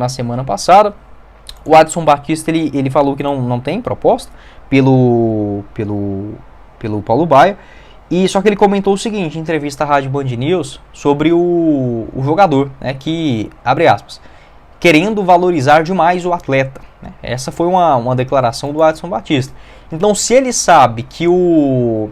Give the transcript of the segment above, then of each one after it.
na semana passada. O Adson Batista ele falou que não tem proposta pelo Paulo Baier. E só que ele comentou o seguinte, em entrevista à Rádio Band News, sobre o jogador, né, que, abre aspas, querendo valorizar demais o atleta. Né? Essa foi uma declaração do Adson Batista. Então, se ele sabe que o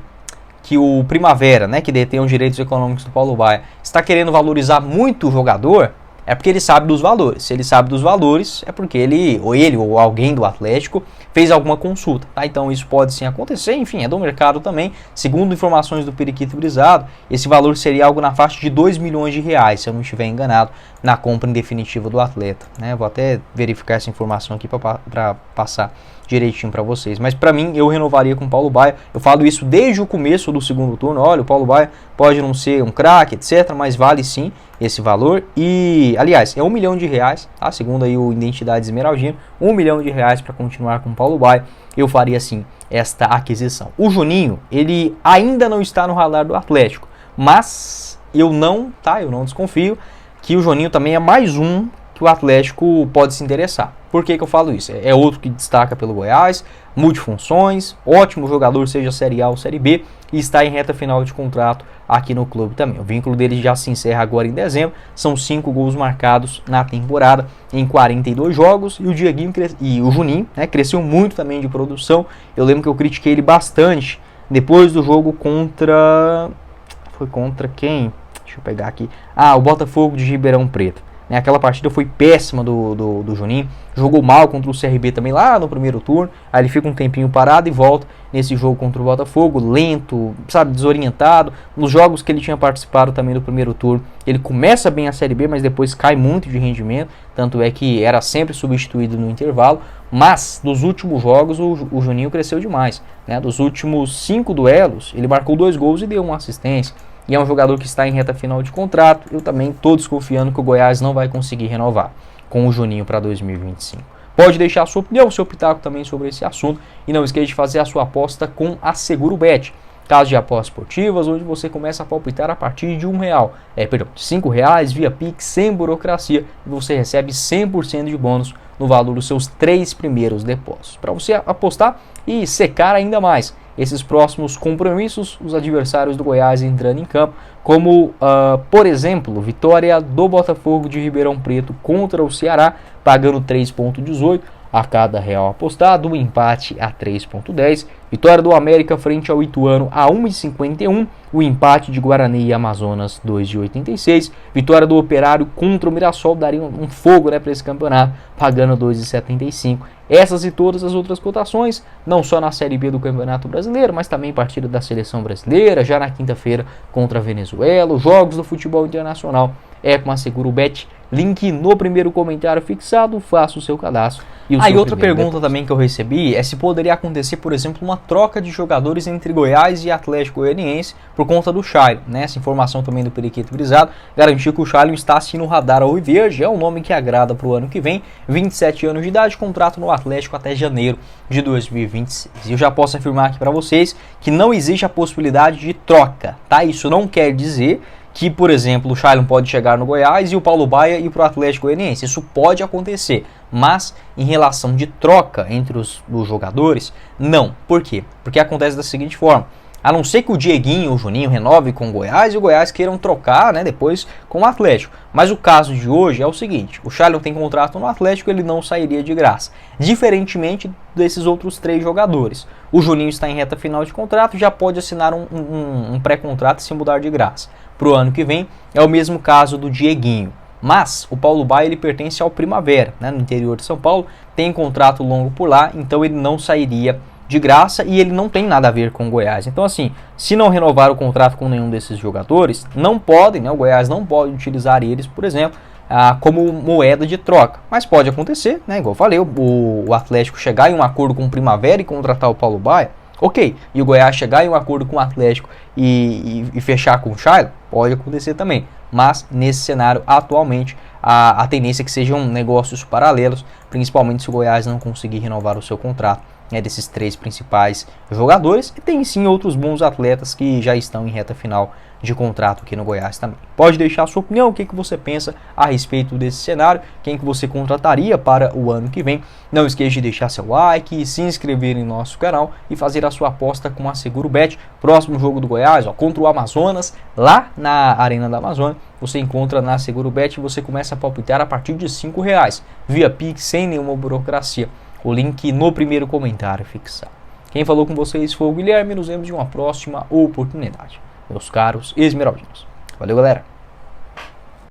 Primavera, né, que detém os direitos econômicos do Paulo Baier, está querendo valorizar muito o jogador, é porque ele sabe dos valores. Se ele sabe dos valores, é porque ele ou alguém do Atlético fez alguma consulta. Tá? Então isso pode sim acontecer, enfim, é do mercado também. Segundo informações do Periquito Brisado, esse valor seria algo na faixa de 2 milhões de reais, se eu não estiver enganado, na compra em definitiva do atleta. Né? Vou até verificar essa informação aqui para passar direitinho para vocês. Mas para mim, eu renovaria com o Paulo Baier. Eu falo isso desde o começo do segundo turno. Olha, o Paulo Baier pode não ser um craque, etc., mas vale sim esse valor. E, aliás, é 1 milhão de reais, tá? Segundo aí o Identidade Esmeraldino, 1 milhão de reais para continuar com o Paulo Baier. Eu faria sim esta aquisição. O Juninho, ele ainda não está no radar do Atlético, mas eu não desconfio que o Juninho também é mais um que o Atlético pode se interessar. Por que eu falo isso? É outro que destaca pelo Goiás, multifunções, ótimo jogador, seja Série A ou Série B, e está em reta final de contrato aqui no clube também. O vínculo dele já se encerra agora em dezembro, são 5 gols marcados na temporada em 42 jogos, e o Dieguinho e o Juninho, né, cresceu muito também de produção. Eu lembro que eu critiquei ele bastante depois do jogo contra... Foi contra quem? Deixa eu pegar aqui. O Botafogo de Ribeirão Preto. Aquela partida foi péssima do Juninho, jogou mal contra o CRB também lá no primeiro turno, aí ele fica um tempinho parado e volta nesse jogo contra o Botafogo, lento, sabe, desorientado. Nos jogos que ele tinha participado também do primeiro turno, ele começa bem a Série B, mas depois cai muito de rendimento, tanto é que era sempre substituído no intervalo, mas nos últimos jogos o Juninho cresceu demais, né? Dos últimos 5 duelos, ele marcou 2 gols e deu uma assistência. E é um jogador que está em reta final de contrato. Eu também estou desconfiando que o Goiás não vai conseguir renovar com o Juninho para 2025. Pode deixar a sua opinião, o seu pitaco também sobre esse assunto. E não esqueça de fazer a sua aposta com a SeguroBet. Caso de apostas esportivas, onde você começa a palpitar a partir de R$1. De R$5 via Pix, sem burocracia. E você recebe 100% de bônus no valor dos seus 3 primeiros depósitos. Para você apostar e secar ainda mais esses próximos compromissos, os adversários do Goiás entrando em campo, como, por exemplo, vitória do Botafogo de Ribeirão Preto contra o Ceará, pagando 3,18 a cada real apostado, um empate a 3,10, vitória do América frente ao Ituano a 1,51, o empate de Guarani e Amazonas 2,86, vitória do Operário contra o Mirassol, daria um fogo, né, para esse campeonato, pagando 2,75. Essas e todas as outras cotações, não só na Série B do Campeonato Brasileiro, mas também partida da Seleção Brasileira, já na quinta-feira contra a Venezuela, os jogos do futebol internacional, é com a SeguroBet. Link no primeiro comentário fixado, faça o seu cadastro. E outra pergunta também que eu recebi é se poderia acontecer, por exemplo, uma troca de jogadores entre Goiás e Atlético Goianiense por conta do Shailon, né? Essa informação também do Periquito Brisado garantiu que o Shailon está assim no radar alviverde, é um nome que agrada para o ano que vem, 27 anos de idade, contrato no Atlético até janeiro de 2026. E eu já posso afirmar aqui para vocês que não existe a possibilidade de troca, tá? Isso não quer dizer que, por exemplo, o Shailon pode chegar no Goiás e o Paulo Baier ir para o Atlético Goianiense. Isso pode acontecer, mas em relação de troca entre os jogadores, não. Por quê? Porque acontece da seguinte forma: a não ser que o Dieguinho ou o Juninho renove com o Goiás e o Goiás queiram trocar, né, depois com o Atlético. Mas o caso de hoje é o seguinte: o Shailon tem contrato no Atlético, ele não sairia de graça. Diferentemente desses outros 3 jogadores. O Juninho está em reta final de contrato, já pode assinar um pré-contrato e se mudar de graça para o ano que vem. É o mesmo caso do Dieguinho. Mas o Paulo Baier, ele pertence ao Primavera, né, no interior de São Paulo, tem contrato longo por lá, então ele não sairia de graça e ele não tem nada a ver com o Goiás. Então, assim, se não renovar o contrato com nenhum desses jogadores, não podem, né, o Goiás não pode utilizar eles, por exemplo, como moeda de troca. Mas pode acontecer, né, igual eu falei, o Atlético chegar em um acordo com o Primavera e contratar o Paulo Baier, ok. E o Goiás chegar em um acordo com o Atlético e fechar com o Shailon, pode acontecer também. Mas nesse cenário, atualmente, a tendência é que sejam negócios paralelos, principalmente se o Goiás não conseguir renovar o seu contrato né, desses 3 principais jogadores, e tem sim outros bons atletas que já estão em reta final de contrato aqui no Goiás também. Pode deixar a sua opinião, o que você pensa a respeito desse cenário, quem que você contrataria para o ano que vem. Não esqueça de deixar seu like, se inscrever em nosso canal e fazer a sua aposta com a Segurobet. Próximo jogo do Goiás, ó, contra o Amazonas, lá na Arena da Amazônia, você encontra na Segurobet e você começa a palpitar a partir de R$5, via Pix, sem nenhuma burocracia. O link no primeiro comentário fixado. Quem falou com vocês foi o Guilherme, nos vemos em uma próxima oportunidade, meus caros esmeraldinos. Valeu, galera!